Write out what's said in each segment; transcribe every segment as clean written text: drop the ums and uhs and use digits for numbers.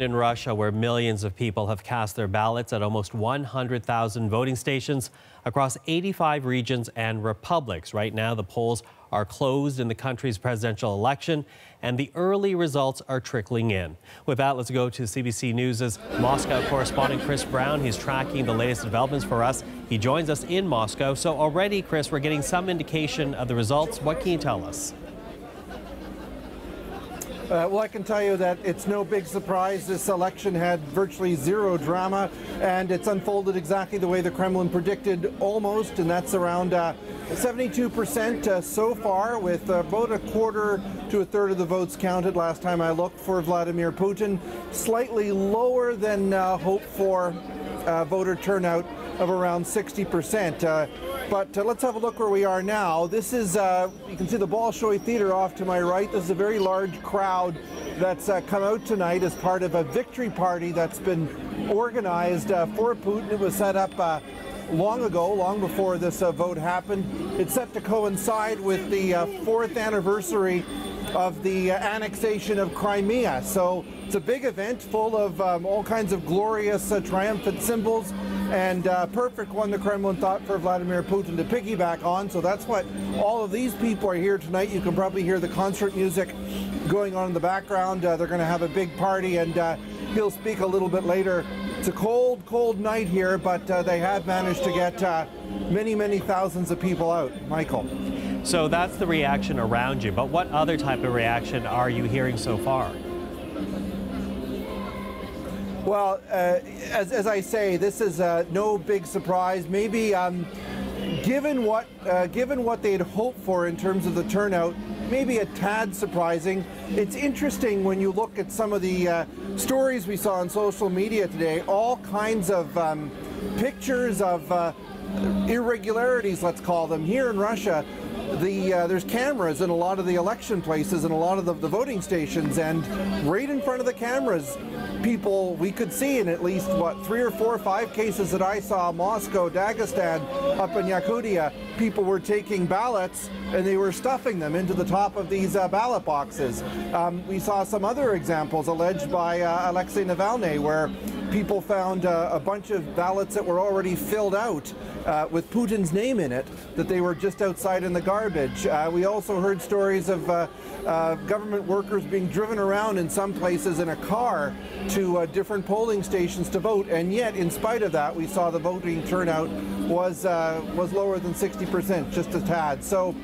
In Russia, where millions of people have cast their ballots at almost 100,000 voting stations across 85 regions and republics. Right now, the polls are closed in the country's presidential election, and the early results are trickling in. With that, let's go to CBC News' Moscow correspondent Chris Brown. He's tracking the latest developments for us. He joins us in Moscow. So already, Chris, we're getting some indication of the results. What can you tell us? Well, I can tell you that it's no big surprise. This election had virtually zero drama, and it's unfolded exactly the way the Kremlin predicted, almost, and that's around 72% so far, with about a quarter to a third of the votes counted last time I looked for Vladimir Putin. Slightly lower than hoped for voter turnout of around 60%. But let's have a look where we are now. This is, you can see the Bolshoi Theater off to my right. This is a very large crowd that's come out tonight as part of a victory party that's been organized for Putin. It was set up long ago, long before this vote happened. It's set to coincide with the 4th anniversary of the annexation of Crimea. So it's a big event full of all kinds of glorious triumphant symbols, and perfect one, the Kremlin thought, for Vladimir Putin to piggyback on. So that's what all of these people are here tonight. You can probably hear the concert music going on in the background. They're going to have a big party, and he'll speak a little bit later. It's a cold, cold night here, but they have managed to get many, many thousands of people out. Michael. So that's the reaction around you, but what other type of reaction are you hearing so far? Well, as I say, this is no big surprise. Maybe given what they had hoped for in terms of the turnout, maybe a tad surprising. It's interesting when you look at some of the stories we saw on social media today, all kinds of pictures of irregularities, let's call them. Here in Russia, there's cameras in a lot of the election places and a lot of the voting stations, and right in front of the cameras, people, we could see in at least, 3 or 4 or 5 cases that I saw, Moscow, Dagestan, up in Yakutia, people were taking ballots and they were stuffing them into the top of these ballot boxes. We saw some other examples alleged by Alexei Navalny, where people found a bunch of ballots that were already filled out with Putin's name in it, that they were just outside in the garbage. We also heard stories of government workers being driven around in some places in a car to different polling stations to vote, and yet, in spite of that, we saw the voting turnout was lower than 60%, just a tad. So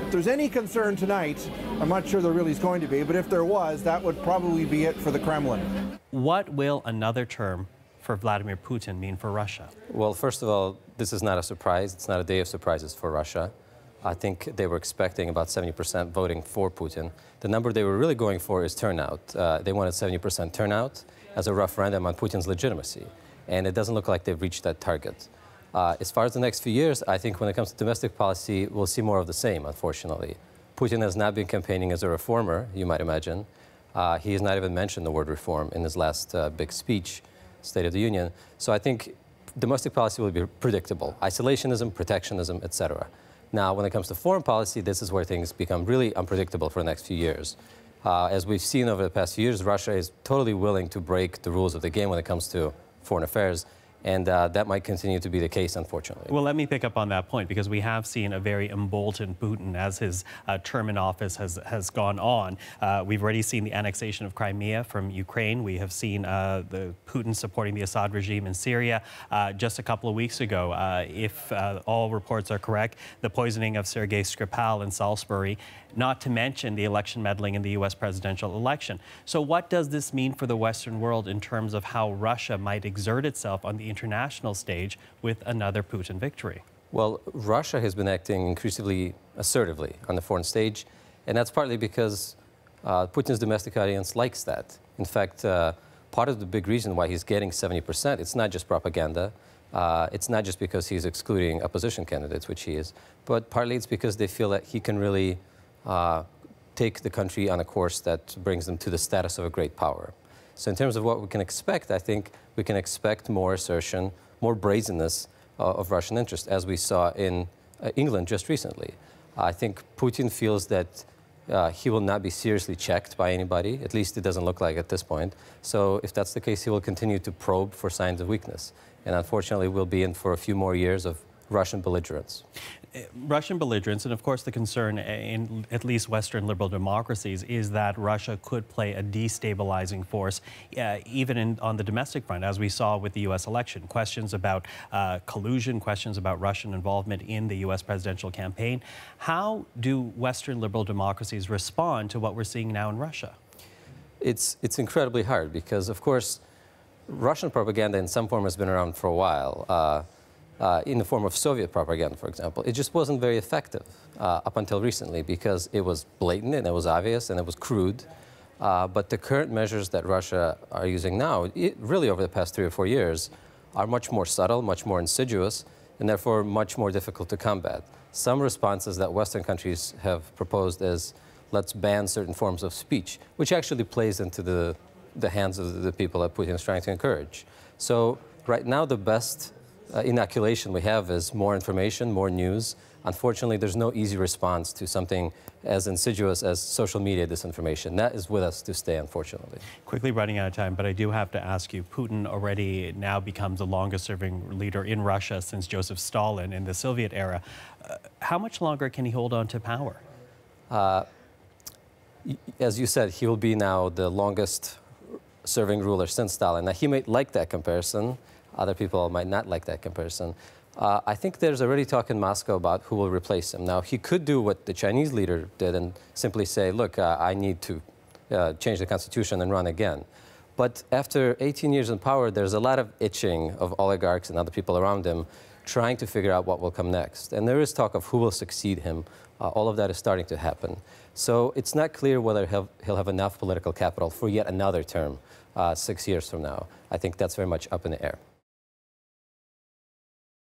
if there's any concern tonight, I'm not sure there really is going to be, but if there was, that would probably be it for the Kremlin. What will another term for Vladimir Putin mean for Russia? Well, first of all, this is not a surprise. It's not a day of surprises for Russia. I think they were expecting about 70% voting for Putin. The number they were really going for is turnout. They wanted 70% turnout as a referendum on Putin's legitimacy, and it doesn't look like they've reached that target. As far as the next few years, I think when it comes to domestic policy, we'll see more of the same, unfortunately. Putin has not been campaigning as a reformer, you might imagine. He has not even mentioned the word reform in his last big speech, State of the Union. So I think domestic policy will be predictable. Isolationism, protectionism, etc. Now, when it comes to foreign policy, this is where things become really unpredictable for the next few years. As we've seen over the past few years, Russia is totally willing to break the rules of the game when it comes to foreign affairs. And that might continue to be the case, unfortunately. Well, let me pick up on that point, because we have seen a very emboldened Putin as his term in office has gone on. We've already seen the annexation of Crimea from Ukraine. We have seen the Putin supporting the Assad regime in Syria. Just a couple of weeks ago, if all reports are correct, the poisoning of Sergei Skripal in Salisbury, not to mention the election meddling in the U.S. presidential election. So what does this mean for the Western world in terms of how Russia might exert itself on the international stage with another Putin victory? Well, Russia has been acting increasingly assertively on the foreign stage, and that's partly because Putin's domestic audience likes that. In fact, part of the big reason why he's getting 70%, it's not just propaganda. It's not just because he's excluding opposition candidates, which he is, but partly it's because they feel that he can really take the country on a course that brings them to the status of a great power. So in terms of what we can expect, I think we can expect more assertion, more brazenness of Russian interest, as we saw in England just recently. I think Putin feels that He will not be seriously checked by anybody. At least it doesn't look like at this point. So if that's the case, he will continue to probe for signs of weakness. And unfortunately, we'll be in for a few more years of Russian belligerence. Russian belligerence, and of course the concern in at least Western liberal democracies is that Russia could play a destabilizing force even on the domestic front, as we saw with the U.S. election. Questions about collusion, questions about Russian involvement in the U.S. presidential campaign. How do Western liberal democracies respond to what we're seeing now in Russia? It's incredibly hard because, of course, Russian propaganda in some form has been around for a while. In the form of Soviet propaganda, for example. It just wasn't very effective up until recently because it was blatant and it was obvious and it was crude. But the current measures that Russia are using now, really over the past 3 or 4 years, are much more subtle, much more insidious, and therefore much more difficult to combat. Some responses that Western countries have proposed is, let's ban certain forms of speech, which actually plays into the hands of the people that Putin is trying to encourage. So right now, the best inoculation we have is more information, more news. Unfortunately, there's no easy response to something as insidious as social media disinformation. That is with us to stay, unfortunately. Quickly running out of time, but I do have to ask you, Putin already now becomes the longest-serving leader in Russia since Joseph Stalin in the Soviet era. How much longer can he hold on to power? As you said, he will be now the longest-serving ruler since Stalin. Now, he may like that comparison. Other people might not like that comparison. I think there's already talk in Moscow about who will replace him. Now, he could do what the Chinese leader did and simply say, look, I need to change the constitution and run again. But after 18 years in power, there's a lot of itching of oligarchs and other people around him trying to figure out what will come next. And there is talk of who will succeed him. All of that is starting to happen. So it's not clear whether he'll have enough political capital for yet another term 6 years from now. I think that's very much up in the air.